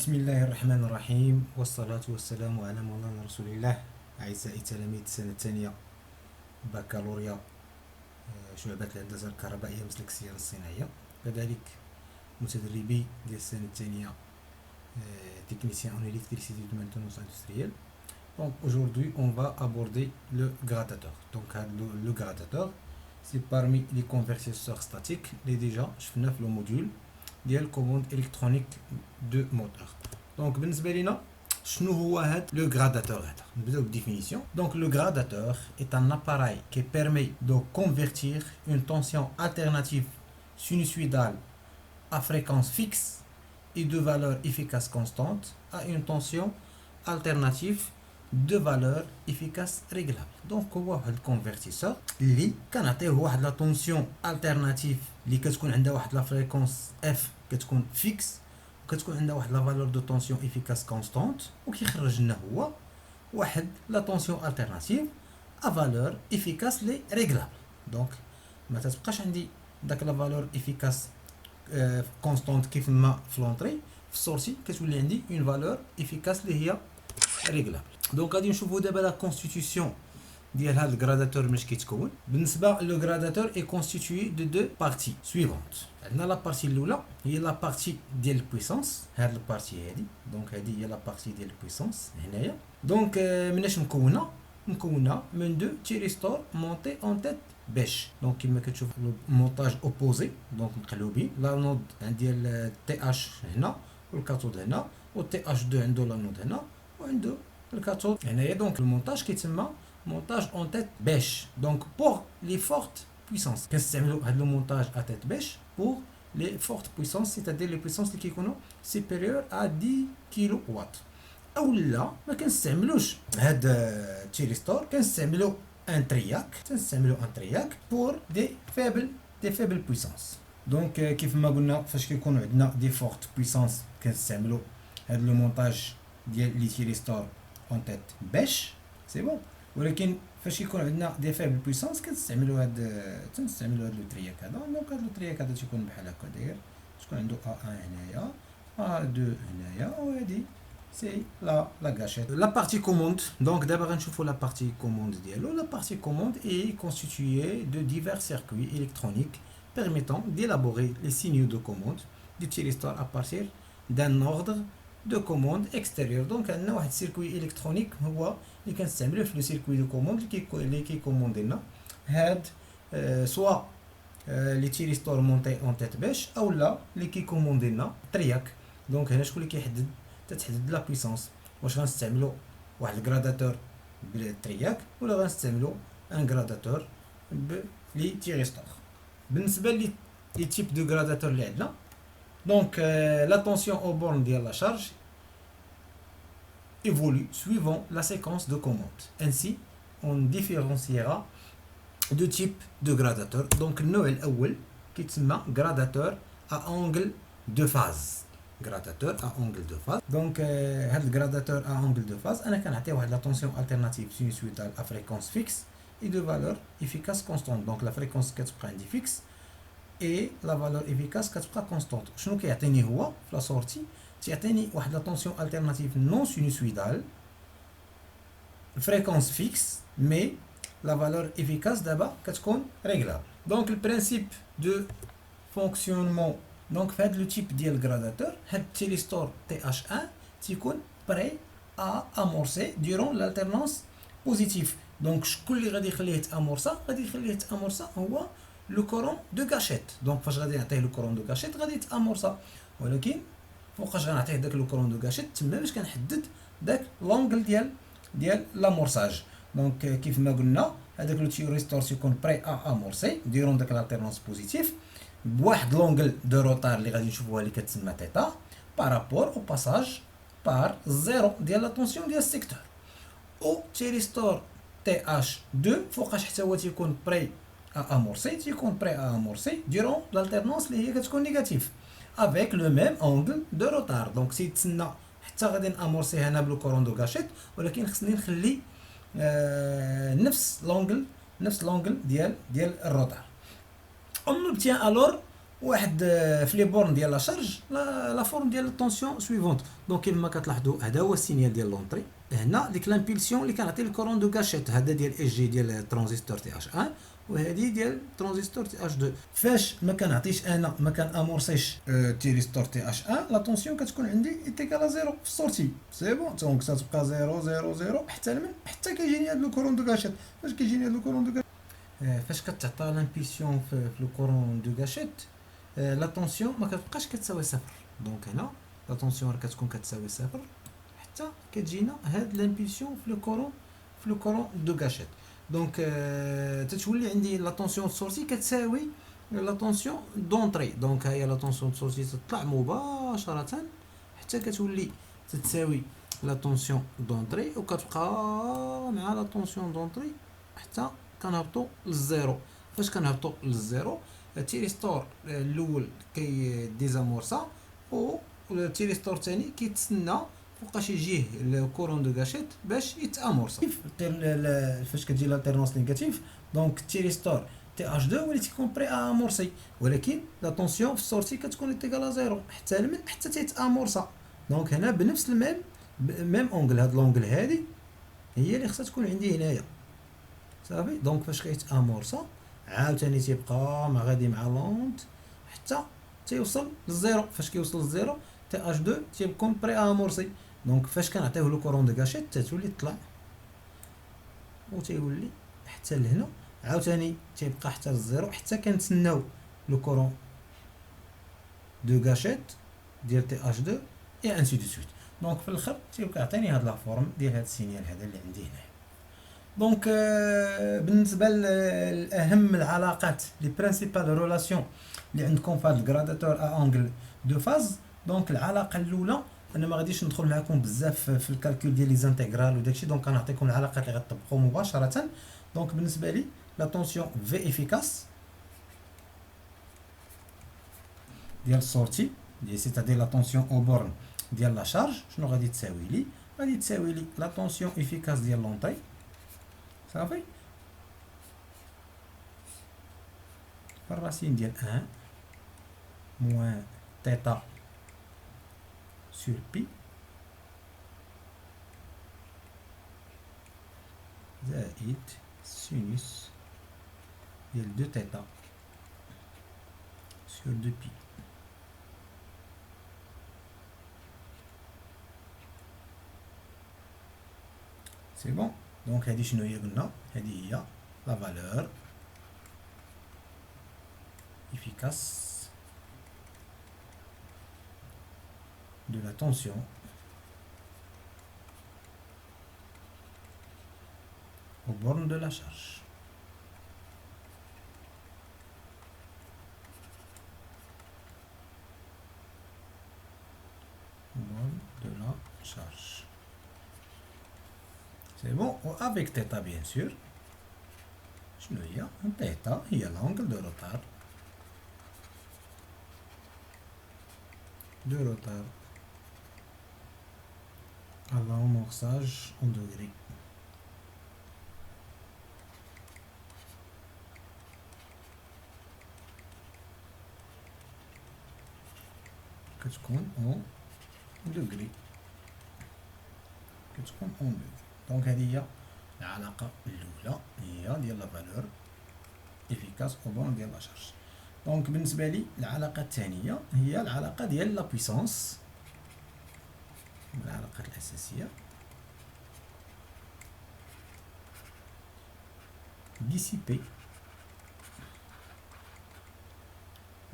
بسم الله الرحمن الرحيم والصلاة والسلام على مولانا رسول الله. أعزائي تلاميذ السنة الثانية بكالوريا شعبة الهندسة الكهربائية مسلك السيارة الصناعية، كذلك متدربي ديال السنة الثانية technicien en électricité de maintenance industrielle. Donc aujourd'hui on va aborder le gradateur. Donc le gradateur c'est parmi les convertisseurs statiques اللي ديجا شفنا في le module ديال commande électronique de moteur. Donc بالنسبة لنا شنو هو هذا le gradateur هذا؟ نبداو بالديفينيسيون. Donc le gradateur est un appareil qui permet de convertir une tension alternative sinusoïdale à fréquence fixe et de valeur efficace constante à une tension alternative de valeur efficace réglable. Donc هو واحد الكونفرتيسور اللي كنعطيه واحد لا طونسيون التيرناتيف اللي كتكون عندها واحد لا فريكونس اف كتكون فيكس وكتكون عندها واحد لا فالور دو طونسيون افيكاس كونستانت وكيخرج لنا هو واحد لا طونسيون التيرناتيف ا فالور افيكاس لي ريغلابل. دونك ما تتبقاش عندي داك لا فالور افيكاس كونستانت كيف ما في لونطري في السورتي كتولي عندي اون فالور افيكاس اللي هي ريغلابل. دونك غادي نشوفوا دابا لا كونستيتيوسيون ديال هذا الجراداتور ماش كيتكون. بالنسبه لو جراداتور اي كونستيتوي دو بارتي سويفونت. عندنا لا بارتي الاولى هي لا بارتي ديال البويسونس، هاد البارتي هادي. دونك هادي هي لا بارتي ديال البويسونس هنايا. دونك مناش مكونه من دو تيريستور مونتي اون تيت باش. دونك كما كتشوف المونتاج اوبوزي دونك مقلوبين. لا نود ديال تي اش هنا والكاثود هنا والتي اش 2 عنده لا نود هنا وعنده الكاثود هنايا. دونك المونتاج كيتسمى montage en tête bêche. Donc pour les fortes puissances كنستعملوا هذا le montage à tête bêche pour les fortes puissances, c'est-à-dire les puissances اللي كيكونوا supérieures à 10 كيلو واط. او لا ما كنستعملوش هذا التيريستور، كنستعملوا ان ترياك pour des faibles puissances. Donc كيف ما قلنا فاش كيكونوا عندنا des fortes puissances كنستعملوا هذا le montage ديال لي تيريستور en tête bêche. c'est bon. ولكن فاش يكون عندنا دي فيبل بويسونس كنستعملوا هاد لو ترياك هذا. دونك هاد لو ترياك هذا تيكون بحال هكا داير، تكون عنده ا1 هنايا ا2 هنايا وهادي سي لا غاشيت. لا بارتي كوموند. دونك دابا غنشوفوا لا بارتي كوموند ديالو. لا بارتي كوموند اي كونستيتويي دو ديفير سيركوي الكترونيك permettant d'élaborer les signaux de commande du thyristor à partir d'un ordre de commande extérieur. Donc عندنا واحد السيركوي الكترونيك هو اللي كنستعملوه في لو سيركوي دو كوموند اللي كيكوموندي لنا هاد سوا لي تيريستور مونتي اون تيت باش او لا اللي كيكوموندي لنا ترياك. دونك هنا شكون اللي كيحدد تتحدد لا بويسونس، واش غنستعملوا واحد الجراداتور بالترياك ولا غنستعملوا ان جراداتور بلي تيريستور. بالنسبه لي تيب دو جراداتور اللي عندنا donc la tension aux bornes de la charge évolue suivant la séquence de commande. Ainsi, on différenciera deux types de gradateurs. Donc, النوع الأول كيتسمى gradateur à angle de phase. Gradateur à angle de phase. Donc, هاد الجراداتور à angle de phase أنا كنعطيه واحد la tension alternative sinusoïdale à fréquence fixe et de valeur efficace constante. Donc, la fréquence كتبقى عندي fixe et la valeur efficace كتبقى constante. شنو كيعطيني هو في لا سورتي؟ تيعطيني واحد لا طونسيون التيرناتيف نون سينوسويدال فريكونس فيكس مي لا فالور efficace دابا كتكون ريغلابل. دونك البرانسيب دو فونكسيونمون دونك في هذا لو تيب ديال الجراداتور هاد التيريستور تي اش 1 تيكون بري ا امورسي ديرون لالتيرنونس بوزيتيف. دونك شكون اللي غادي يخليه تامورسا؟ غادي يخليه تامورسا هو لو كورون دو كاشيت. دونك فاش غادي نعطيه لو كورون دو كاشيت غادي يتامورسا، ولكن فوقاش غنعطيه داك لو كورون دو كاشيت تما باش كنحدد داك لونغل ديال لامورساج. دونك كيف ما قلنا هذاك لو تيريستور تيكون بري ا امورسي ديرون داك لالتيرنونس بوزيتيف بواحد لونغل دو روتار اللي غادي نشوفوها اللي كتسمى تيتا بارابور او باساج بار زيرو ديال لا طونسيون ديال السيكتور. او تيريستور تي اش 2 فوقاش حتى هو تيكون بري amorcé, تيكون بري امورسي ديرون لالتيرنونس اللي هي كتكون نيجاتيف افيك لو ميم انغل دو روتار. دونك تيتسنى حتى غادي نامورسي هنا بلو كورون دو كاشيت، ولكن خصني نخلي نفس لونغل ديال الروتار. On obtient alors واحد في لي بورن ديال لا شارج لا فورم ديال الطونسيون سويفونت. دونك كيما كتلاحظوا هذا هو السينيال ديال لونطري. هنا ديك لامبيلسيون اللي كنعطي الكورون دو كاشيت، هذا ديال اس جي ديال الترانزستور تي اش 1 وهذه ديال الترانزستور تي اش 2. فاش ما كنعطيش انا ما كنامورسيش تيريستور تي اش 1 لا طونسيون كتكون عندي ايتيكال زيرو في السورتي سي بون. دونك تتبقى 0 0 0 حتى لمن حتى كيجيني هذا الكورون دو كاشيت. فاش كيجيني هذا الكورون دو كاشيت فاش كتعطى لامبيلسيون في الكورون دو كاشيت لا طونسيون ما كتبقاش كتساوي صفر. دونك هنا لا طونسيون راه كتكون كتساوي صفر حتى كتجينا هاد لامبيلسيون في لو كورون دو كاشيت. دونك تتولي عندي لا طونسيون سورتي كتساوي لا طونسيون دونطري. دونك ها هي لا طونسيون سورتي تطلع مباشره حتى كتولي تتساوي لا طونسيون دونطري وكتبقى مع لا طونسيون دونطري حتى كنهبطوا للزيرو. فاش كنهبطوا للزيرو التيريستور الاول كي ديزامورسا و التيريستور الثاني كيتسنى فوقاش يجيه الكورون دو غاشيت باش يتامورسا. فاش كتجي لالتيرنونس نيجاتيف دونك التيريستور تي اش 2 ولي تيكون بري امورسي، ولكن لا طونسيون في السورتي كتكون ايتيكال زيرو حتى لمن حتى تيتامورسا. دونك هنا بنفس ميم اونغل، هاد لونغل هادي هي اللي خصها تكون عندي هنايا صافي. دونك فاش كيتامورسا عاوتاني تيبقى مع غادي مع لونت حتى تيوصل للزيرو. فاش كيوصل للزيرو تي اش 2 تيكون بري امورسي. دونك فاش كنعطيوه لو كورون دو غاشيت تتولي تطلع و تيولي حتى لهنا عاوتاني تيبقى حتى للزيرو حتى كنتسناو لو كورون دو غاشيت ديال تي اش 2 اي انسي دو سويت. دونك في الاخر تيبقى عطيني هاد لا فورم ديال هاد السينيال هذا اللي عندي هنا. دونك بالنسبه لاهم العلاقات لي برينسيبال ريلاسيون اللي عندكم في هذا الجراداتور ا انغل دو فاز. دونك العلاقه الاولى انا ما غاديش ندخل معكم بزاف في الكالكول ديال لي زانتيغرال وداكشي، دونك غنعطيكم العلاقات اللي غتطبقوا مباشره. دونك بالنسبه لي لا طونسيون في افيكاس ديال السورتي ديال سيتادير لا طونسيون او بورن ديال لا شارج شنو غادي تساوي لي؟ غادي تساوي لي لا طونسيون افيكاس ديال لونطري صافي الراسين ديال 1 موان تيتا سور بي زائد سينوس ديال 2 تيتا سور 2 بي. سي بون. دونك هادي شنو هي قلنا؟ هادي هي لا فالور efficace de la tension aux bornes de la charge. Borne de la charge. C'est bon. Avec θ bien sûr. شنو هي؟ θ هي l'angle de retard à l'amorçage en degrés. كتكون en degrés. كتكون en degrés. دونك هذه هي العلاقة الأولى هي ديال لا فالور إفيكاس أو بون ديال لا شارج. دونك بالنسبة لي العلاقة الثانية هي العلاقة ديال لا بويسونس، العلاقة الأساسية dissipée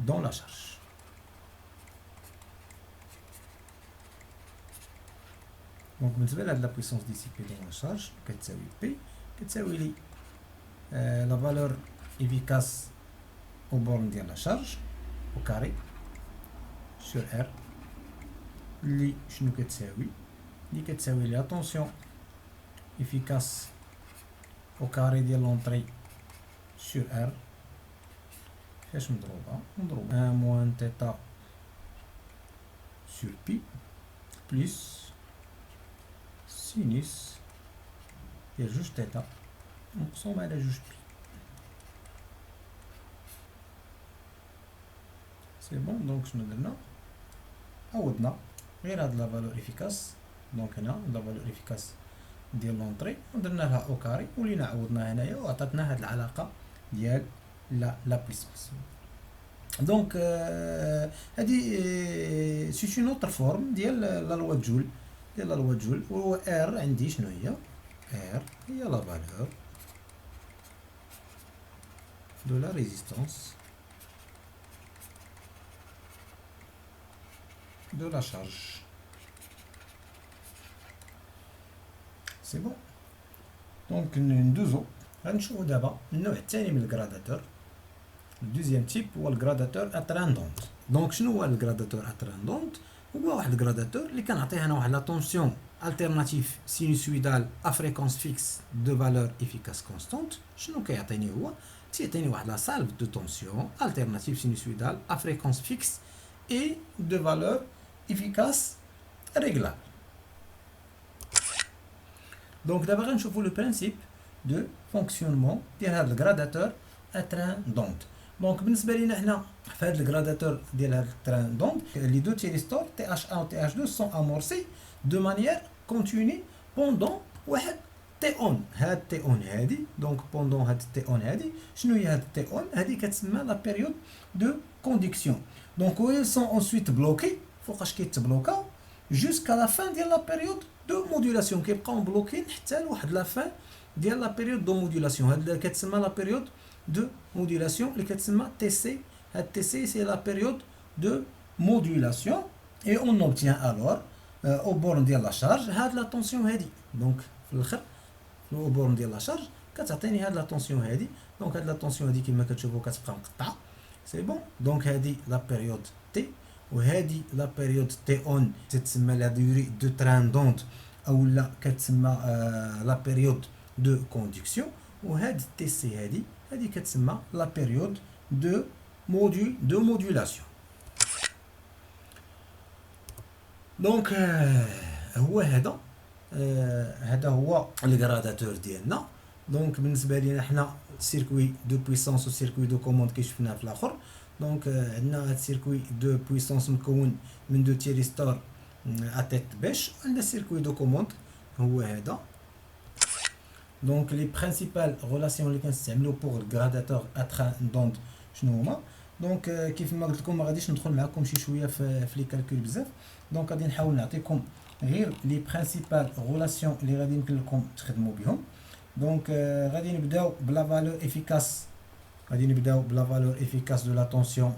dans la charge. دونك بالنسبة لهاد لا بويسونس ديسيبي دون لا شارج كتساوي بي كتساوي لي لا فالور إفيكاس أو بورن ديال لا شارج أو كاري سور ار اللي شنو كتساوي؟ اللي كتساوي لي اتونسيون إفيكاس أو كاري ديال لونطري سور ار فاش مضروبة ان موان تيتا سور بي بلس سينوس ديال جوج تيتا مقسوم على جوج بي. سي بون. دونك شنو درنا؟ عوضنا غير هاد لا فالور افيكاس. دونك هنا لا فالور افيكاس ديال لونطري ودرنا لها او كاري ولينا عوضنا هنايا وعطاتنا هاد العلاقه ديال لا بويسونس. دونك هادي سي اون اوتر فورم ديال لا لوا جول، ديال لا لوا جول. و ار عندي شنو هي؟ ار هي لا فالور دو لا ريزيستانس دو لا شارج. سي بون. دونك ندوزو غنشوفو دابا النوع الثاني من الكراداتور. الدوزيام تيب هو الكراداتور اتراندونت. دونك شنو هو الكراداتور اتراندونت؟ هو واحد الكراداتور اللي كنعطيه انا واحد لا طونسيون التيرناتيف سينوسويدال ا فريكونس فيكس دو فالور افيكاس كونستانت. شنو كيعطيني هو؟ تيعطيني واحد لا سالف دو طونسيون التيرناتيف سينوسويدال ا فريكونس فيكس اي دو فالور افيكاس ريغلابل. دونك دابا غنشوفو لو برانسيب دو فونكسيونمون ديال هاد الكراداتور اتراندونت. دونك بالنسبه لينا حنا في هاد الكراداتور ديال هاد التراندونت لي دو تيريستور تي اش 1 و تي اش 2 سون امورسي دو مانيير كونتيني بوندون واحد تي اون. هاد تي اون هادي دونك بوندون هاد تي اون هادي شنو هي هاد تي اون هادي؟ كتسمى لا بيريود دو كونديكسيون. دونك و ils sont ensuite bloqués فوقاش كيتبلوكاو jusqu'à la fin ديال لا بيريود دو مودولاسيون. كيبقاو بلوكين حتى لواحد لا فان ديال لا بيريود دو مودولاسيون. هاد كتسمى لا بيريود دو مودولاسيون اللي كتسمى تي سي. هاد تي سي سي لا بيريود دو مودولاسيون اي اون اوبتيان الور او بورن ديال لا شارج هاد لا طونسيون هادي. دونك في الاخر او بورن ديال لا شارج كتعطيني هاد لا طونسيون هادي. دونك هاد لا طونسيون هادي كما كتشوفوا كتبقى مقطعه. سي بون. دونك هادي لا بيريود تي وهادي لا بيريود تي اون تتسمى لا دوري دو تراندونت او لا كتسمى لا بيريود دو كونديكسيون. وهاد تي سي هادي كتسمى لا بيريود دو مودولاسيون. دونك هو هذا هو الكراداتور ديالنا. دونك بالنسبه لينا حنا سيركوي دو بويسونس و سيركوي دو كوموند كي شفناه في الاخر. دونك عندنا هاد السيركوي دو بويسونس مكون من دو تيريستور اتيت باش. عندنا سيركوي دو كوموند هو هذا. دونك لي برينسيبال ريلاسيون اللي كنستعملو بوغ الكراداتور اتراندونت شنو هما؟ دونك كيف ما قلت لكم ما غاديش ندخل معكم شي شويه في لي كالكول بزاف. دونك غادي نحاول نعطيكم غير لي برينسيبال ريلاسيون اللي غادي يمكن لكم تخدموا بهم. دونك غادي نبداو بلا فالور افيكاس. غادي نبداو بلا فالور افيكاس دو لا طونسيون.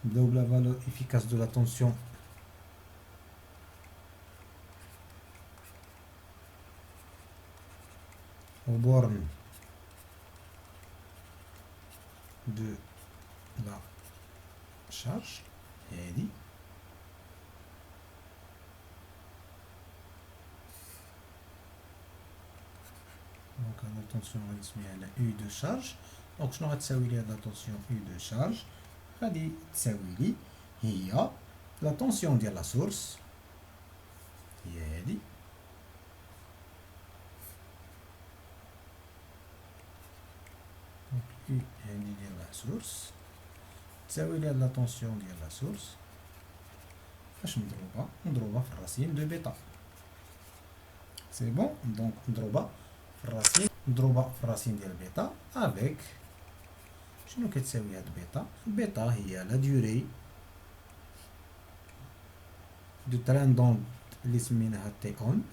نبداو بلا فالور افيكاس دو لا طونسيون au borne de la charge هادي. دونك هاد لا طونسيون غادي نسميها لا U دو شارج. دونك شنو غتساوي لي هاد لا طونسيون U دو شارج؟ غادي تساوي لي هي لا طونسيون ديال لا سورس هي هادي هادي ديال لا سورس تساوي لي لا طونسيون ديال لا سورس فاش نضربها في الراسين دو بيتا. سي بون. دونك نضربها في الراسين ديال بيتا افيك شنو كتساوي هاد بيتا؟ بيتا هي لا دوري دو تراندونت اللي سميناها تي اون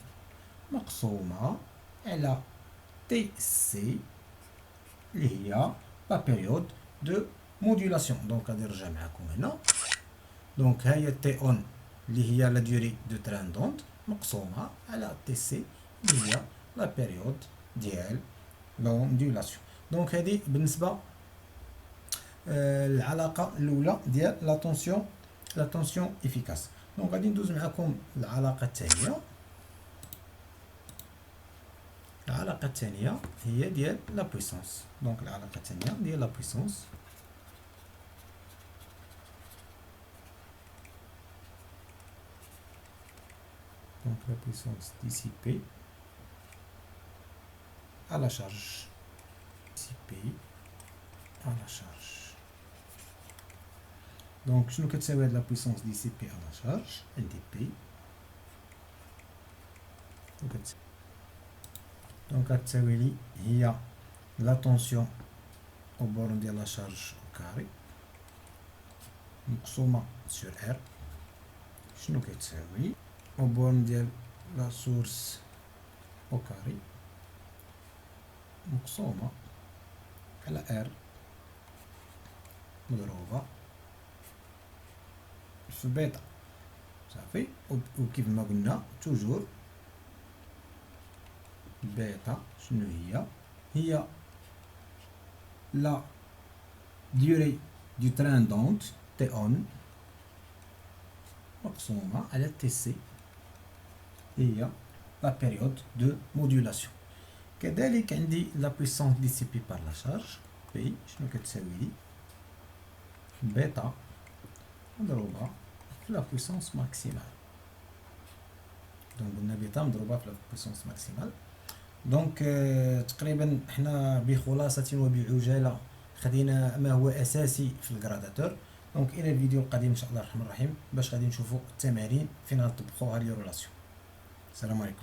مقسومه على تي سي اللي هي لا بيريود دو مودولاسيون. دونك غادي نرجع معكم هنا. دونك ها هي تي اون اللي هي لا دوري دو تراندونت مقسومه على تي سي اللي هي لا بيريود ديال لا مودولاسيون. دونك هذه بالنسبه العلاقه الاولى ديال لا طونسيون افيكاس. دونك غادي ندوز معكم العلاقه الثانيه. العلاقه الثانيه هي ديال لا بويسونس. دونك العلاقه الثانيه ديال لا بويسونس donc la puissance dissipée à la charge بي على شارج. دونك شنو كتساوي هاد لا بويسونس دي سي بي على شارج؟ عندي بي دونك كتساوي لي هي لا طونسيون او بورن ديال لا شارج او كاري مقسومة سور ار. شنو كتساوي او بورن ديال لا سورس او كاري مقسومة على ار مضروبة في بيتا. صافي. وكيف ما قلنا توجور بيتا شنو هي لا durée du train d'onde T1 مقسومة على TC هي la période de modulation. كذلك عندي la puissance dissipée par la charge P شنو كتساوي لي بيتا مضروبة في la puissance maximale. دونك قلنا بيتا مضروبة في la puissance maximale. دونك تقريبا حنا بخلاصة وبعجالة خدينا ما هو اساسي في الجراداتور. دونك الى الفيديو القادم ان شاء الله الرحمن الرحيم باش غادي نشوفوا التمارين فين غنطبقوا هاد لي رولاسيون. السلام عليكم.